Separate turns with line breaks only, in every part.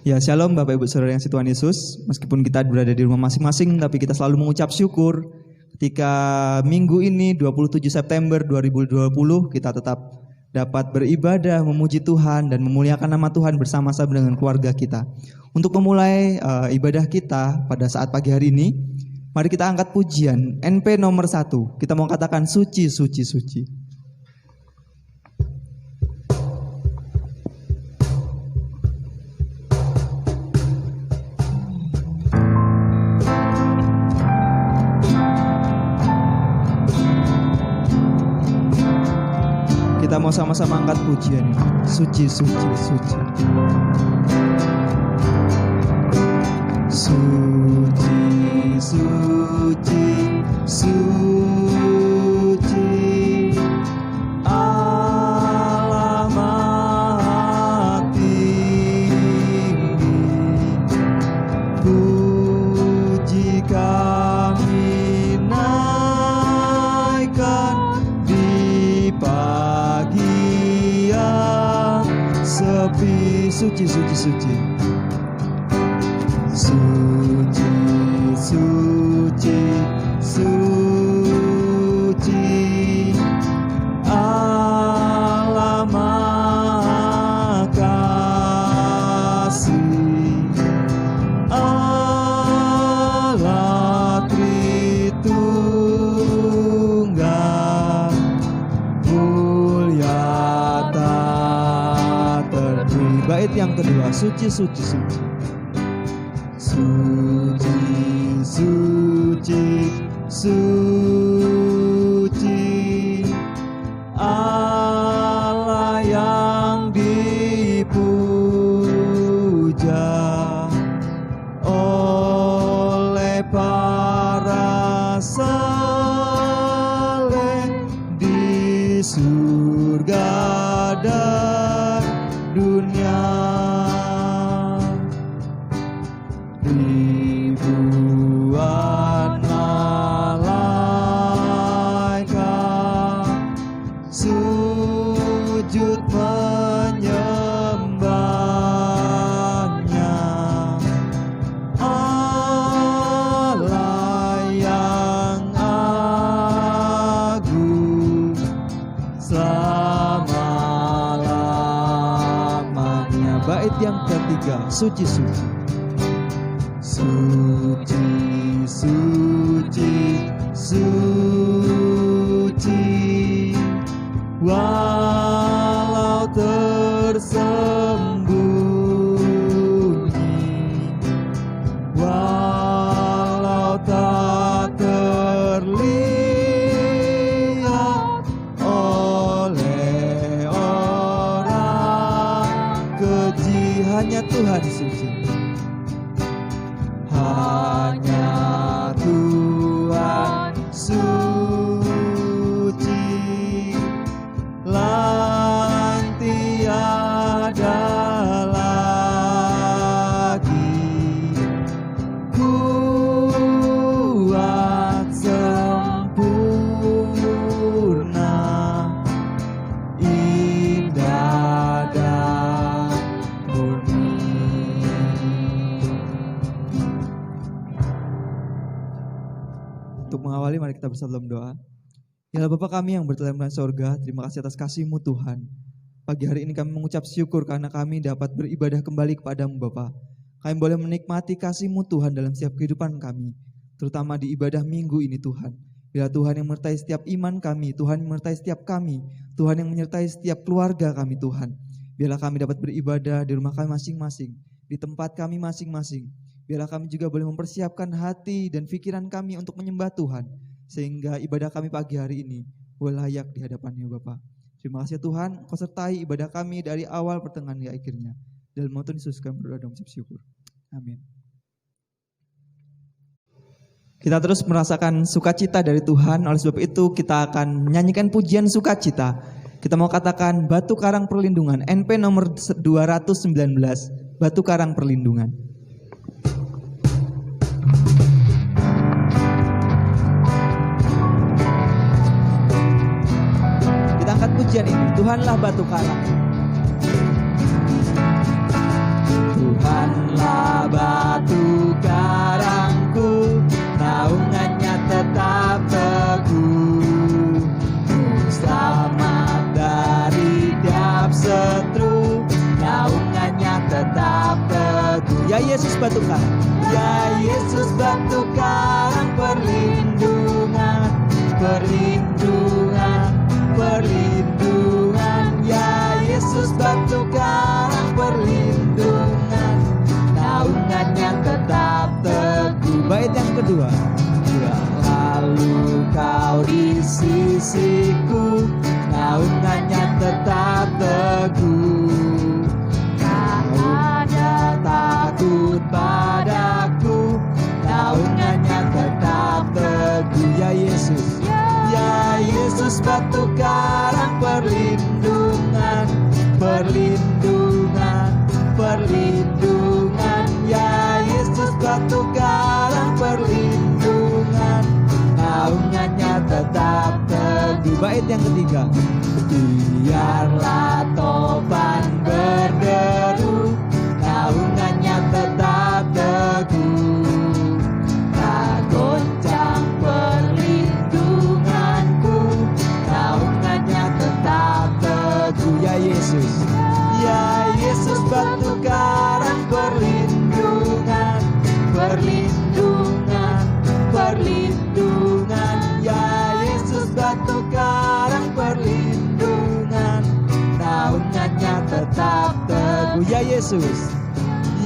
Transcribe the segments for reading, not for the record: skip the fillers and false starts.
Ya, shalom Bapak Ibu Saudara yang Tuhan Yesus. Meskipun kita berada di rumah masing-masing, tapi kita selalu mengucap syukur ketika minggu ini 27 September 2020 kita tetap dapat beribadah, memuji Tuhan dan memuliakan nama Tuhan bersama-sama dengan keluarga kita. Untuk memulai ibadah kita pada saat pagi hari ini, mari kita angkat pujian NP nomor 1. Kita mau katakan suci, suci, suci. Kita mau sama-sama angkat pujian ini. Suci, suci, suci. Suci, suci, suci. Allah Maha Tinggi. Puji kami naikkan di pagi yang sepi. Suci, suci, suci. Suci, suci, suci. Allah Maha Kasih. Allah Tritunggal. Mulia tak terdiri. Bait yang kedua, suci, suci, suci. Suci, suci, suci. Allah yang dipuja oleh para saleh di surga dan dunia. Ribuan malaikat sujud menyembahnya. Allah yang agung selama-lamanya. Bait yang ketiga, suci, suci. Suci, suci, suci. Walau tersembunyi, walau tak terlihat oleh orang keji, hanya Tuhan suci. Hanya Tuhan suci, lain tiada lagi. Kuat sempurna, indah dan murni. Untuk mengawali, mari kita bersatu dalam doa. Ya Allah Bapa kami yang bertelur di sorga, terima kasih atas kasih-Mu Tuhan. Pagi hari ini kami mengucap syukur karena kami dapat beribadah kembali kepadamu Bapa. Kami boleh menikmati kasih-Mu Tuhan dalam setiap kehidupan kami, terutama di ibadah minggu ini Tuhan. Bila Tuhan yang menyertai setiap iman kami, Tuhan yang menyertai setiap kami, Tuhan yang menyertai setiap keluarga kami Tuhan. Bila kami dapat beribadah di rumah kami masing-masing, di tempat kami masing-masing. Biarlah kami juga boleh mempersiapkan hati dan pikiran kami untuk menyembah Tuhan, sehingga ibadah kami pagi hari ini boleh layak di hadapan-Mu Bapa. Terima kasih Tuhan, Kau sertai ibadah kami dari awal pertengahan hingga akhirnya. Dalam nama Tuhan Yesus kami berdoa dan mengucap syukur. Amin. Kita terus merasakan sukacita dari Tuhan, oleh sebab itu kita akan menyanyikan pujian sukacita. Kita mau katakan Batu Karang Perlindungan, NP nomor 219, Batu Karang Perlindungan. Kita angkat pujian ini, Tuhanlah batu karang. Tuhan Biarlah batu karangku, naungannya tetap teguh. Selamat dari dap seteru, naungannya tetap teguh. Ya Yesus batu karang, ya Yesus batu karang, perlindungan, perlindungan, perlindungan. Ya Yesus batu karang, perlindungan, naungannya tetap teguh. Bait yang kedua. Lalu kau di sisiku, naungannya tetap teguh. Tak ada takut padaku, naungannya tetap teguh. Ya Yesus, ya Yesus batu karang, perlindungan, perlindungan, perlindungan. Ya Yesus batu karang, perlindungan, naungannya tetap teguh. Bait yang ketiga. Biarlah topan berderu, naungannya tetap teguh. Tak goncang perlindunganku, naungannya tetap teguh. Ya Yesus, ya Yesus batu karang, perlindungan, perlindungan, perlindungan. Ya Yesus batu karang, perlindungan, naungannya tetap teguh. Ya Yesus,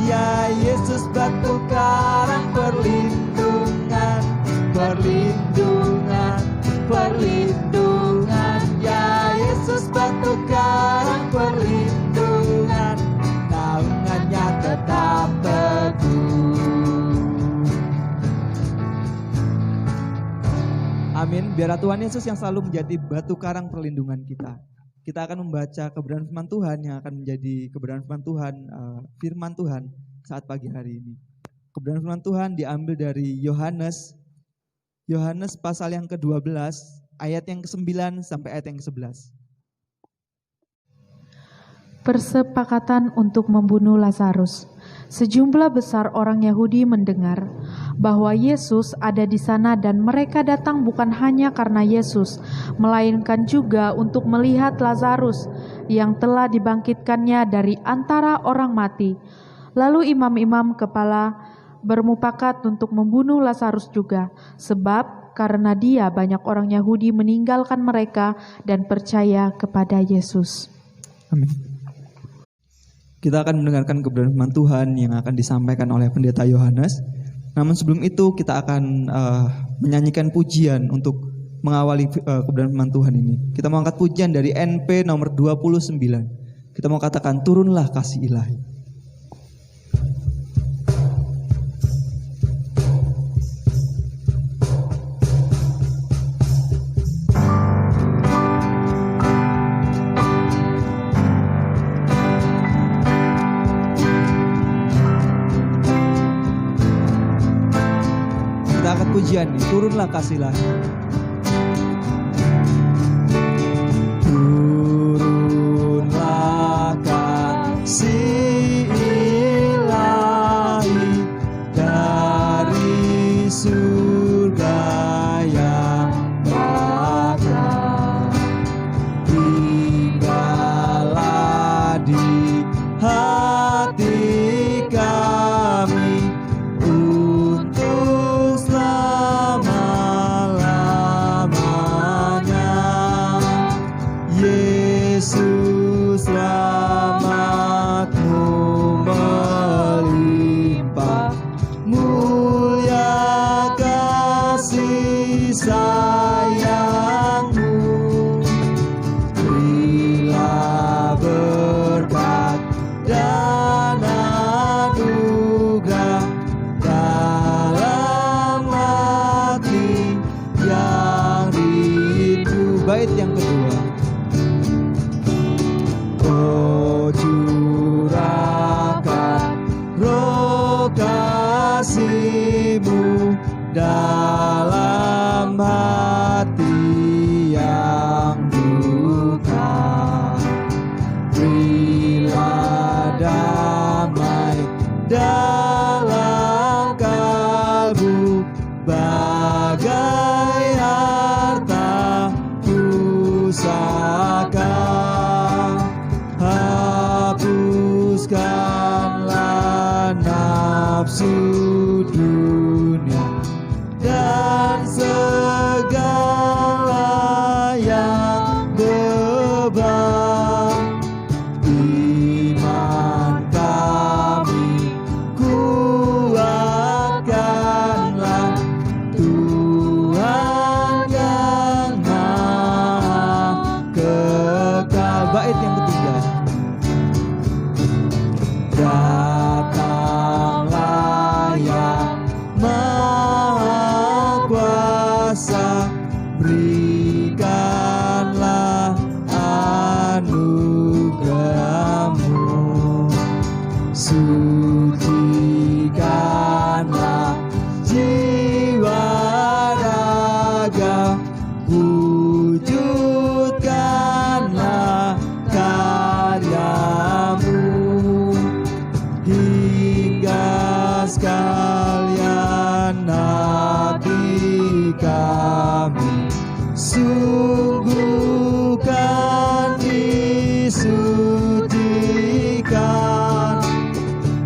ya Yesus batu karang, perlindungan, perlindungan, perlindungan. Ya Yesus batu karang, perlindungan, naungannya tetap teguh. Amin. Biar Tuhan Yesus yang selalu menjadi batu karang perlindungan kita. Kita akan membaca kebenaran firman Tuhan yang akan menjadi kebenaran firman Tuhan, firman Tuhan saat pagi hari ini. Kebenaran firman Tuhan diambil dari Yohanes pasal yang ke-12, ayat yang ke-9 sampai ayat yang ke-11.
Persepakatan untuk membunuh Lazarus. Sejumlah besar orang Yahudi mendengar bahwa Yesus ada di sana dan mereka datang bukan hanya karena Yesus, melainkan juga untuk melihat Lazarus yang telah dibangkitkannya dari antara orang mati. Lalu imam-imam kepala bermufakat untuk membunuh Lazarus juga, sebab karena dia banyak orang Yahudi meninggalkan mereka dan percaya kepada Yesus.
Amin. Kita akan mendengarkan kebenaran firman Tuhan yang akan disampaikan oleh pendeta Yohanes. Namun sebelum itu kita akan menyanyikan pujian untuk mengawali kebenaran firman Tuhan ini. Kita mau angkat pujian dari NP nomor 29. Kita mau katakan, turunlah kasih ilahi. Pujian nih, turunlah kasih ilahi. Turunlah kasih ilahi dari surga yang bakar, tinggallah di hati kami untuk selama-lamanya. Yesus, selamat-Mu melimpah, mulia kasih sayang-Mu, berilah berkat dan anugerah dalam hati yang rindu. Bait yang kedua. Oh, curahkan roh kasih-Mu dalam hati yang duka, berilah damai dan berikanlah anugerah-Mu, sucikanlah jiwa raga, wujudkanlah karya-Mu, hingga sekalian hati kami sungguh kan disucikan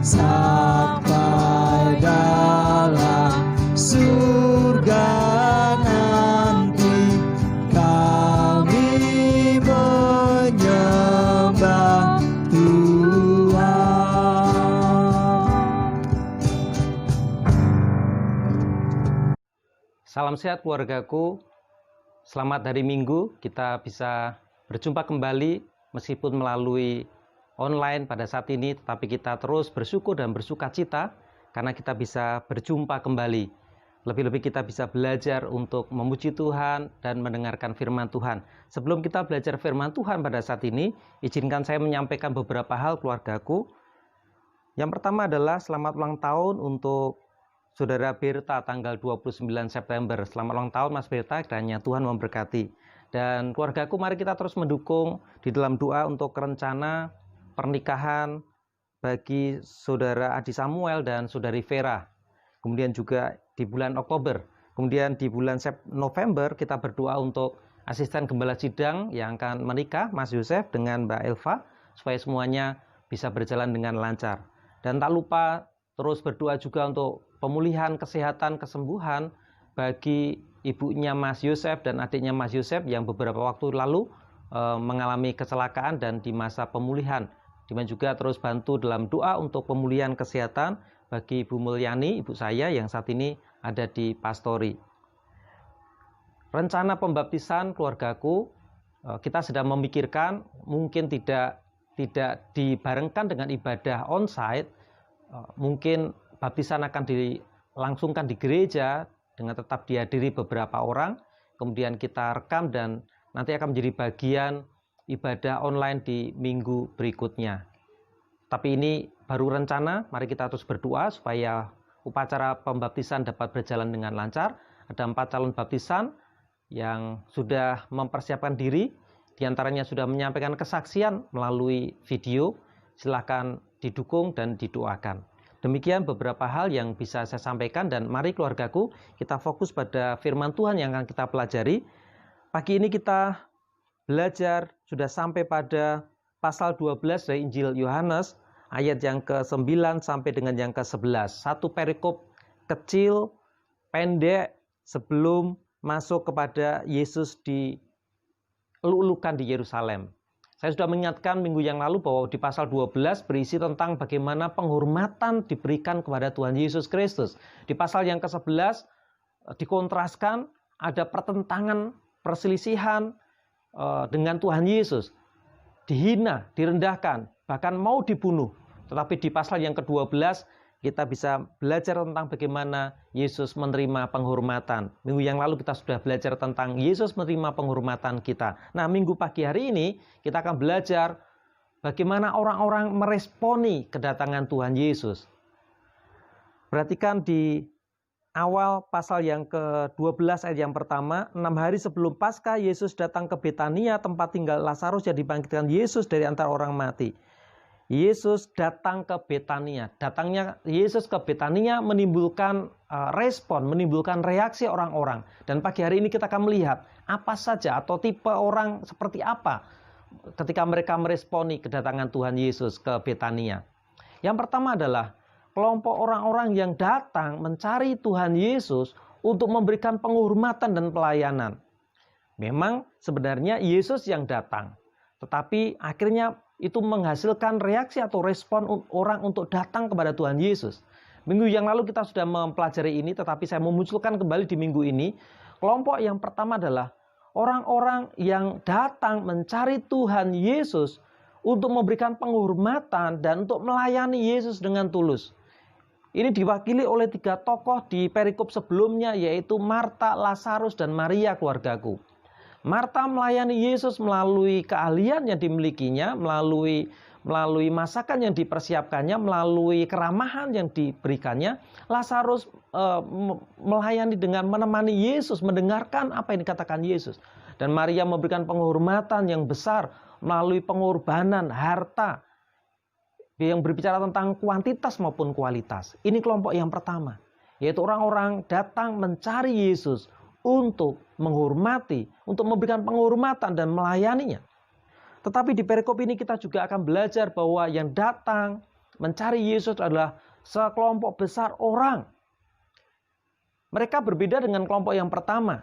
sampai dalam surga nanti kami menyembah Tuhan.
Salam sehat keluargaku. Selamat hari Minggu, kita bisa berjumpa kembali meskipun melalui online pada saat ini, tetapi kita terus bersyukur dan bersuka cita karena kita bisa berjumpa kembali. Lebih-lebih kita bisa belajar untuk memuji Tuhan dan mendengarkan firman Tuhan. Sebelum kita belajar firman Tuhan pada saat ini, izinkan saya menyampaikan beberapa hal keluargaku. Yang pertama adalah selamat ulang tahun untuk Saudara Berta tanggal 29 September. Selamat ulang tahun Mas Berta, kiranya Tuhan memberkati. Dan keluargaku, mari kita terus mendukung di dalam doa untuk rencana pernikahan bagi Saudara Adi Samuel dan Saudari Vera. Kemudian juga di bulan Oktober. Kemudian di bulan November kita berdoa untuk asisten gembala sidang yang akan menikah, Mas Yosef dengan Mbak Elva, supaya semuanya bisa berjalan dengan lancar. Dan tak lupa terus berdoa juga untuk pemulihan kesehatan, kesembuhan bagi ibunya Mas Yosef dan adiknya Mas Yosef yang beberapa waktu lalu mengalami kecelakaan dan di masa pemulihan. Dimana juga terus bantu dalam doa untuk pemulihan kesehatan bagi Ibu Mulyani, ibu saya yang saat ini ada di Pastori. Rencana pembaptisan keluargaku, kita sedang memikirkan mungkin tidak dibarengkan dengan ibadah onsite. Mungkin baptisan akan dilangsungkan di gereja dengan tetap dihadiri beberapa orang, kemudian kita rekam dan nanti akan menjadi bagian ibadah online di minggu berikutnya. Tapi ini baru rencana, mari kita terus berdoa supaya upacara pembaptisan dapat berjalan dengan lancar. Ada 4 calon baptisan yang sudah mempersiapkan diri, diantaranya sudah menyampaikan kesaksian melalui video. Silakan didukung dan didoakan. Demikian beberapa hal yang bisa saya sampaikan dan mari keluargaku kita fokus pada firman Tuhan yang akan kita pelajari. Pagi ini kita belajar sudah sampai pada pasal 12 dari Injil Yohanes ayat yang ke-9 sampai dengan yang ke-11. Satu perikop kecil, pendek sebelum masuk kepada Yesus dilulukan di Yerusalem. Saya sudah mengingatkan minggu yang lalu bahwa di pasal 12 berisi tentang bagaimana penghormatan diberikan kepada Tuhan Yesus Kristus. Di pasal yang ke-11 dikontraskan ada pertentangan, perselisihan dengan Tuhan Yesus. Dihina, direndahkan, bahkan mau dibunuh. Tetapi di pasal yang ke-12 kita bisa belajar tentang bagaimana Yesus menerima penghormatan. Minggu yang lalu kita sudah belajar tentang Yesus menerima penghormatan kita. Nah, minggu pagi hari ini kita akan belajar bagaimana orang-orang meresponi kedatangan Tuhan Yesus. Perhatikan di awal pasal yang ke-12 ayat yang pertama, 6 hari sebelum Paskah Yesus datang ke Betania, tempat tinggal Lazarus yang dibangkitkan Yesus dari antara orang mati. Yesus datang ke Betania. Datangnya Yesus ke Betania menimbulkan respon, menimbulkan reaksi orang-orang. Dan pagi hari ini kita akan melihat apa saja atau tipe orang seperti apa ketika mereka meresponi kedatangan Tuhan Yesus ke Betania. Yang pertama adalah kelompok orang-orang yang datang mencari Tuhan Yesus untuk memberikan penghormatan dan pelayanan. Memang sebenarnya Yesus yang datang, tetapi akhirnya itu menghasilkan reaksi atau respon orang untuk datang kepada Tuhan Yesus. Minggu yang lalu kita sudah mempelajari ini, tetapi saya memunculkan kembali di minggu ini. Kelompok yang pertama adalah orang-orang yang datang mencari Tuhan Yesus untuk memberikan penghormatan dan untuk melayani Yesus dengan tulus. Ini diwakili oleh 3 tokoh di perikop sebelumnya, yaitu Marta, Lazarus, dan Maria, keluargaku. Marta melayani Yesus melalui keahlian yang dimilikinya, melalui masakan yang dipersiapkannya, melalui keramahan yang diberikannya. Lazarus melayani dengan menemani Yesus, mendengarkan apa yang dikatakan Yesus. Dan Maria memberikan penghormatan yang besar melalui pengorbanan harta yang berbicara tentang kuantitas maupun kualitas. Ini kelompok yang pertama, yaitu orang-orang datang mencari Yesus untuk menghormati, untuk memberikan penghormatan dan melayaninya. Tetapi di perikop ini kita juga akan belajar bahwa yang datang mencari Yesus adalah sekelompok besar orang. Mereka berbeda dengan kelompok yang pertama.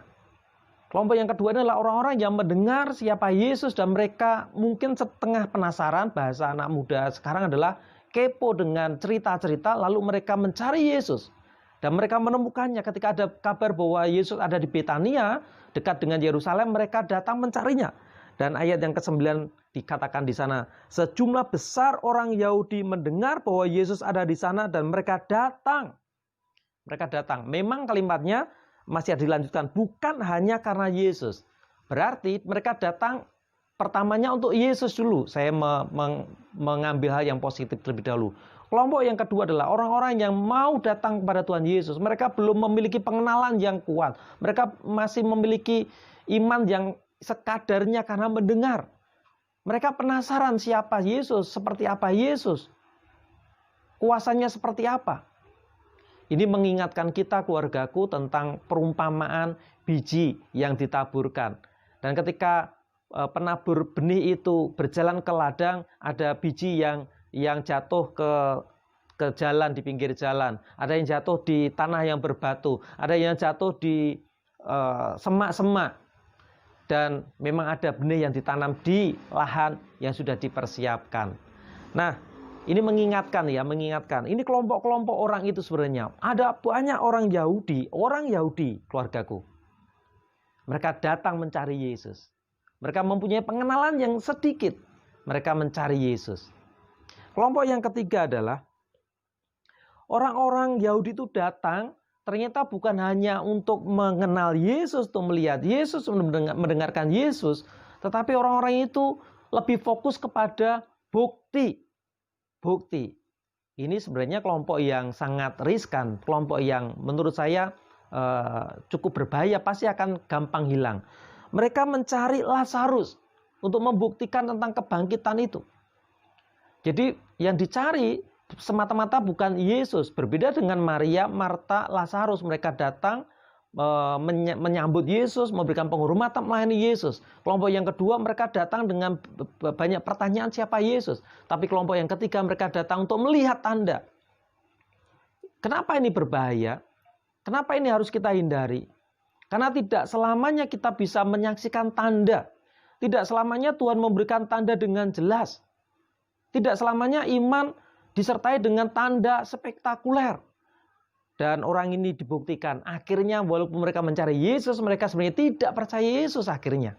Kelompok yang kedua adalah orang-orang yang mendengar siapa Yesus dan mereka mungkin setengah penasaran, bahasa anak muda sekarang adalah kepo dengan cerita-cerita, lalu mereka mencari Yesus. Dan mereka menemukannya ketika ada kabar bahwa Yesus ada di Betania, dekat dengan Yerusalem, mereka datang mencarinya. Dan ayat yang ke-9 dikatakan di sana, sejumlah besar orang Yahudi mendengar bahwa Yesus ada di sana dan mereka datang. Mereka datang. Memang kalimatnya masih dilanjutkan, bukan hanya karena Yesus. Berarti mereka datang pertamanya untuk Yesus dulu. Saya mengambil hal yang positif terlebih dahulu. Kelompok yang kedua adalah orang-orang yang mau datang kepada Tuhan Yesus. Mereka belum memiliki pengenalan yang kuat. Mereka masih memiliki iman yang sekadarnya karena mendengar. Mereka penasaran siapa Yesus, seperti apa Yesus, kuasanya seperti apa. Ini mengingatkan kita, keluargaku, tentang perumpamaan biji yang ditaburkan. Dan ketika penabur benih itu berjalan ke ladang, ada biji yang jatuh ke jalan, di pinggir jalan. Ada yang jatuh di tanah yang berbatu. Ada yang jatuh di semak-semak. Dan memang ada benih yang ditanam di lahan yang sudah dipersiapkan. Nah, ini mengingatkan. Ini kelompok-kelompok orang itu sebenarnya. Ada banyak orang Yahudi, keluargaku. Mereka datang mencari Yesus. Mereka mempunyai pengenalan yang sedikit. Mereka mencari Yesus. Kelompok yang ketiga adalah orang-orang Yahudi itu datang ternyata bukan hanya untuk mengenal Yesus, untuk melihat Yesus, mendengarkan Yesus, tetapi orang-orang itu lebih fokus kepada bukti. Bukti. Ini sebenarnya kelompok yang sangat riskan, kelompok yang menurut saya cukup berbahaya, pasti akan gampang hilang. Mereka mencari Lazarus untuk membuktikan tentang kebangkitan itu. Jadi yang dicari semata-mata bukan Yesus. Berbeda dengan Maria, Marta, Lazarus. Mereka datang menyambut Yesus, memberikan penghormatan, melayani Yesus. Kelompok yang kedua, mereka datang dengan banyak pertanyaan siapa Yesus. Tapi kelompok yang ketiga, mereka datang untuk melihat tanda. Kenapa ini berbahaya? Kenapa ini harus kita hindari? Karena tidak selamanya kita bisa menyaksikan tanda. Tidak selamanya Tuhan memberikan tanda dengan jelas. Tidak selamanya iman disertai dengan tanda spektakuler. Dan orang ini dibuktikan. Akhirnya walaupun mereka mencari Yesus, mereka sebenarnya tidak percaya Yesus akhirnya.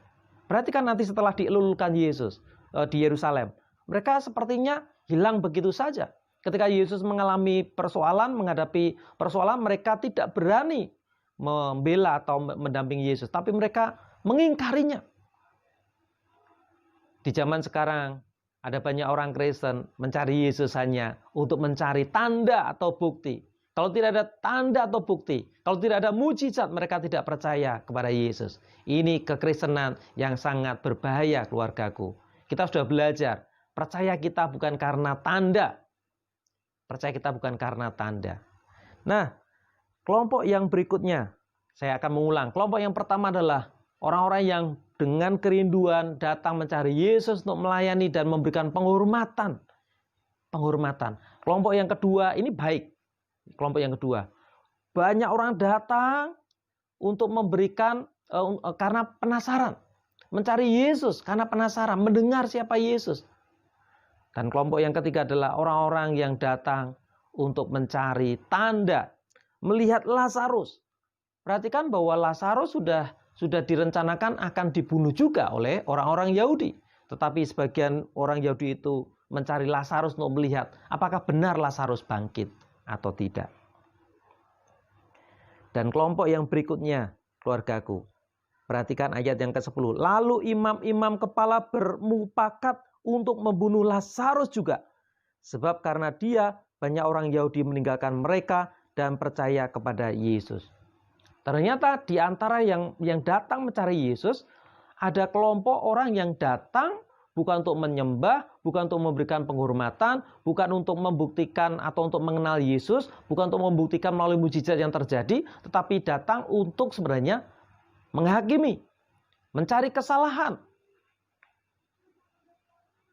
Perhatikan nanti setelah dielulukan Yesus di Yerusalem. Mereka sepertinya hilang begitu saja. Ketika Yesus menghadapi persoalan, mereka tidak berani membela atau mendampingi Yesus. Tapi mereka mengingkarinya. Di zaman sekarang, ada banyak orang Kristen mencari Yesus hanya untuk mencari tanda atau bukti. Kalau tidak ada tanda atau bukti, kalau tidak ada mujizat, mereka tidak percaya kepada Yesus. Ini kekristenan yang sangat berbahaya, keluargaku. Kita sudah belajar, percaya kita bukan karena tanda. Percaya kita bukan karena tanda. Nah, kelompok yang berikutnya, saya akan mengulang. Kelompok yang pertama adalah orang-orang yang dengan kerinduan datang mencari Yesus untuk melayani dan memberikan penghormatan. Kelompok yang kedua ini baik. Kelompok yang kedua. Banyak orang datang untuk memberikan karena penasaran. Mencari Yesus karena penasaran. Mendengar siapa Yesus. Dan kelompok yang ketiga adalah orang-orang yang datang untuk mencari tanda. Melihat Lazarus. Perhatikan bahwa Lazarus sudah direncanakan akan dibunuh juga oleh orang-orang Yahudi. Tetapi sebagian orang Yahudi itu mencari Lazarus untuk melihat apakah benar Lazarus bangkit. atau tidak. Dan kelompok yang berikutnya, keluargaku, perhatikan ayat yang ke-10. Lalu imam-imam kepala bermufakat untuk membunuh Lazarus juga. Sebab karena dia, banyak orang Yahudi meninggalkan mereka dan percaya kepada Yesus. Ternyata di antara yang datang mencari Yesus, ada kelompok orang yang datang bukan untuk menyembah, bukan untuk memberikan penghormatan, bukan untuk membuktikan atau untuk mengenal Yesus, bukan untuk membuktikan melalui mujizat yang terjadi, tetapi datang untuk sebenarnya menghakimi, mencari kesalahan.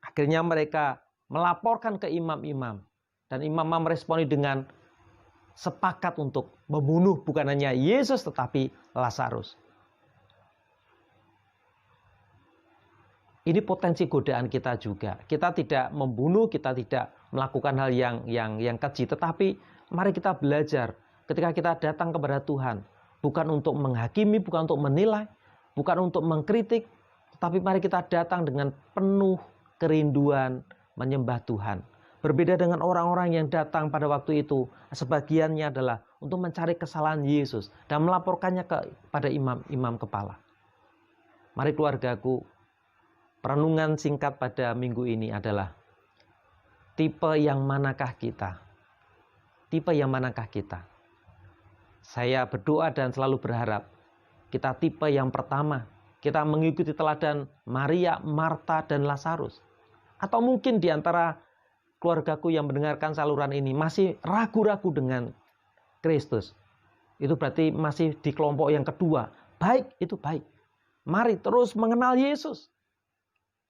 Akhirnya mereka melaporkan ke imam-imam, dan imam-imam meresponi dengan sepakat untuk membunuh bukan hanya Yesus tetapi Lazarus. Ini potensi godaan kita juga. Kita tidak membunuh, kita tidak melakukan hal yang keji, tetapi mari kita belajar ketika kita datang kepada Tuhan, bukan untuk menghakimi, bukan untuk menilai, bukan untuk mengkritik, tetapi mari kita datang dengan penuh kerinduan menyembah Tuhan. Berbeda dengan orang-orang yang datang pada waktu itu, sebagiannya adalah untuk mencari kesalahan Yesus dan melaporkannya kepada imam-imam kepala. Mari keluargaku, perenungan singkat pada minggu ini adalah tipe yang manakah kita? Tipe yang manakah kita? Saya berdoa dan selalu berharap kita tipe yang pertama. Kita mengikuti teladan Maria, Marta, dan Lazarus. Atau mungkin di antara keluargaku yang mendengarkan saluran ini masih ragu-ragu dengan Kristus. Itu berarti masih di kelompok yang kedua. Baik, itu baik. Mari terus mengenal Yesus.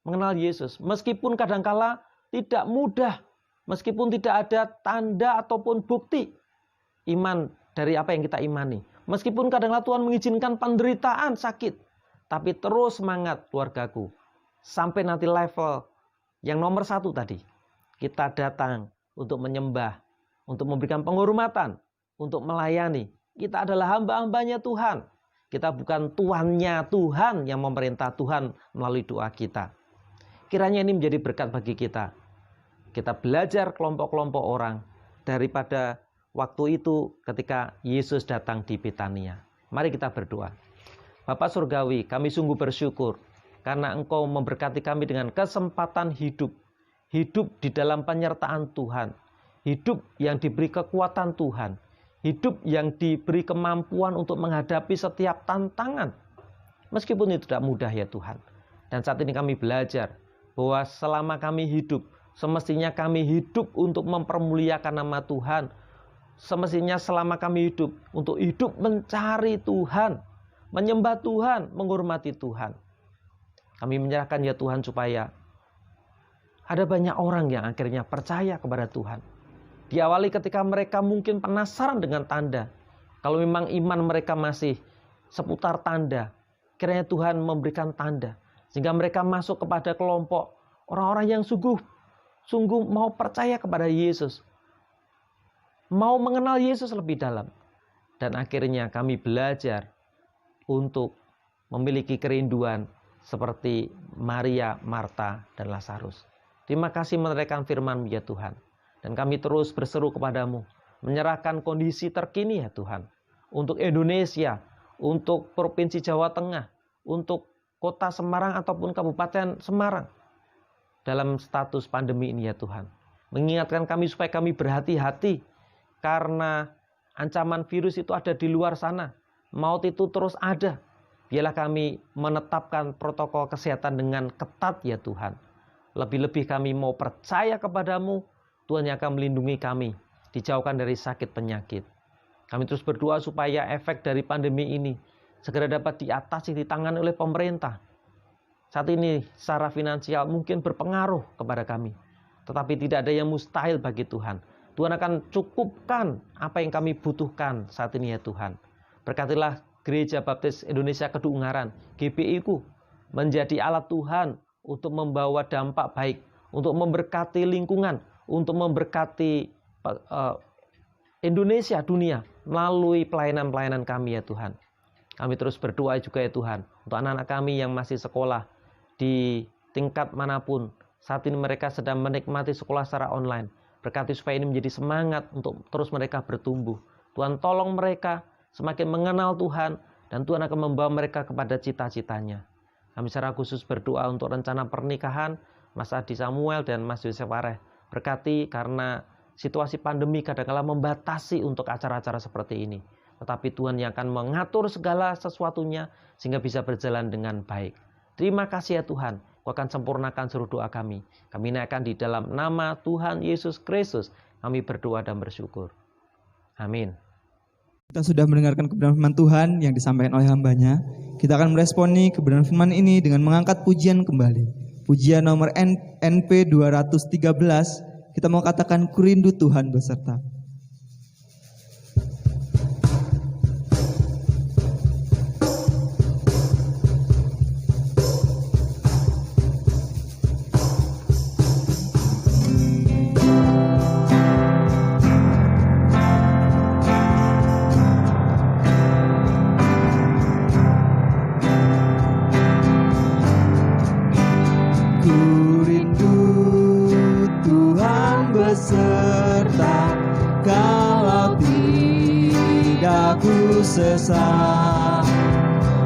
Mengenal Yesus. Meskipun kadangkala tidak mudah. Meskipun tidak ada tanda ataupun bukti iman dari apa yang kita imani. Meskipun kadangkala Tuhan mengizinkan penderitaan, sakit. Tapi terus semangat keluargaku. Sampai nanti level yang nomor 1 tadi. Kita datang untuk menyembah, untuk memberikan penghormatan, untuk melayani. Kita adalah hamba-hambanya Tuhan. Kita bukan tuannya Tuhan yang memerintah Tuhan melalui doa kita. Kiranya ini menjadi berkat bagi kita. Kita belajar kelompok-kelompok orang daripada waktu itu ketika Yesus datang di Betania. Mari kita berdoa. Bapa Surgawi, kami sungguh bersyukur karena Engkau memberkati kami dengan kesempatan hidup. Hidup di dalam penyertaan Tuhan. Hidup yang diberi kekuatan Tuhan. Hidup yang diberi kemampuan untuk menghadapi setiap tantangan. Meskipun itu tidak mudah ya Tuhan. Dan saat ini kami belajar bahwa selama kami hidup, semestinya kami hidup untuk mempermuliakan nama Tuhan. Semestinya selama kami hidup, untuk hidup mencari Tuhan, menyembah Tuhan, menghormati Tuhan. Kami menyerahkan ya Tuhan supaya ada banyak orang yang akhirnya percaya kepada Tuhan. Diawali ketika mereka mungkin penasaran dengan tanda. Kalau memang iman mereka masih seputar tanda, kiranya Tuhan memberikan tanda. Sehingga mereka masuk kepada kelompok orang-orang yang sungguh mau percaya kepada Yesus. Mau mengenal Yesus lebih dalam. Dan akhirnya kami belajar untuk memiliki kerinduan seperti Maria, Marta, dan Lazarus. Terima kasih menerangkan firman-Mu ya Tuhan. Dan kami terus berseru kepadamu, menyerahkan kondisi terkini ya Tuhan. Untuk Indonesia, untuk Provinsi Jawa Tengah, untuk Kota Semarang ataupun Kabupaten Semarang. Dalam status pandemi ini ya Tuhan. Mengingatkan kami supaya kami berhati-hati. Karena ancaman virus itu ada di luar sana. Maut itu terus ada. Biarlah kami menetapkan protokol kesehatan dengan ketat ya Tuhan. Lebih-lebih kami mau percaya kepadamu, Tuhan yang akan melindungi kami, dijauhkan dari sakit penyakit. Kami terus berdoa supaya efek dari pandemi ini segera dapat diatasi, ditangani oleh pemerintah. Saat ini secara finansial mungkin berpengaruh kepada kami. Tetapi tidak ada yang mustahil bagi Tuhan. Tuhan akan cukupkan apa yang kami butuhkan saat ini ya Tuhan. Berkatilah Gereja Baptis Indonesia Kedungaren, GBI-ku, menjadi alat Tuhan untuk membawa dampak baik, untuk memberkati lingkungan, untuk memberkati Indonesia, dunia, melalui pelayanan-pelayanan kami ya Tuhan. Kami terus berdoa juga ya Tuhan, untuk anak-anak kami yang masih sekolah di tingkat manapun, saat ini mereka sedang menikmati sekolah secara online. Berkati supaya ini menjadi semangat untuk terus mereka bertumbuh. Tuhan tolong mereka semakin mengenal Tuhan, dan Tuhan akan membawa mereka kepada cita-citanya. Kami secara khusus berdoa untuk rencana pernikahan Mas Adi Samuel dan Mas Yosef Wareh. Berkati karena situasi pandemi kadang-kala membatasi untuk acara-acara seperti ini. Tetapi Tuhan yang akan mengatur segala sesuatunya sehingga bisa berjalan dengan baik. Terima kasih ya Tuhan, Kau akan sempurnakan seluruh doa kami. Kami naikkan di dalam nama Tuhan Yesus Kristus. Kami berdoa dan bersyukur. Amin.
Kita sudah mendengarkan kebenaran firman Tuhan yang disampaikan oleh hambanya. Kita akan meresponi kebenaran firman ini dengan mengangkat pujian kembali. Pujian nomor NP 213, kita mau katakan ku rindu Tuhan beserta. Beserta kalau tidak ku sesat,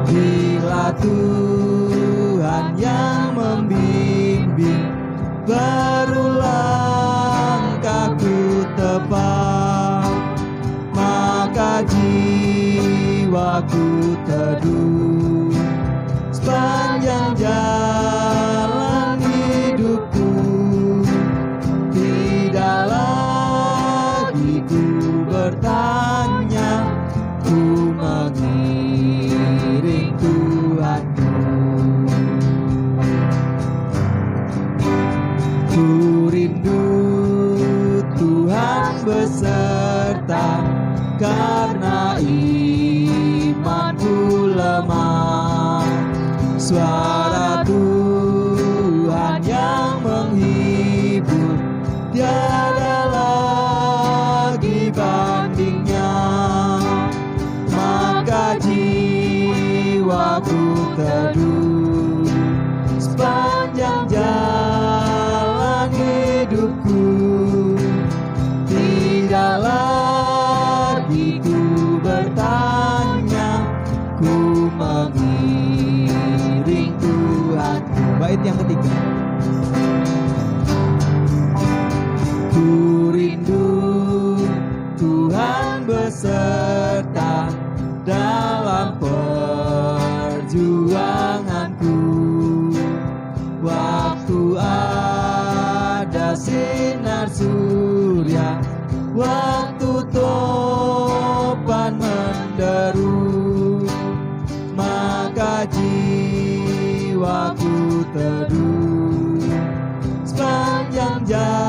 bila Tuhan yang membimbing, berulang langkahku tepat, maka jiwaku teduh sepanjang jalan hidupku. Tidak lagi ku bertanya, ku mengiring Tuhanku. Ku rindu Tuhan beserta, karena imanku lemah. Suara Tuhan yang menghibur, tiada lagi bandingnya, maka jiwaku teduh sepanjang jalan hidupku. Tidak lagi ku bertanya, ku mengiring Tuhan. Bait yang ketiga. Ku rindu Tuhan beserta dalam perjuanganku. Waktu ada sinar surya, waktu topan menderu, maka jiwaku teduh sepanjang jalan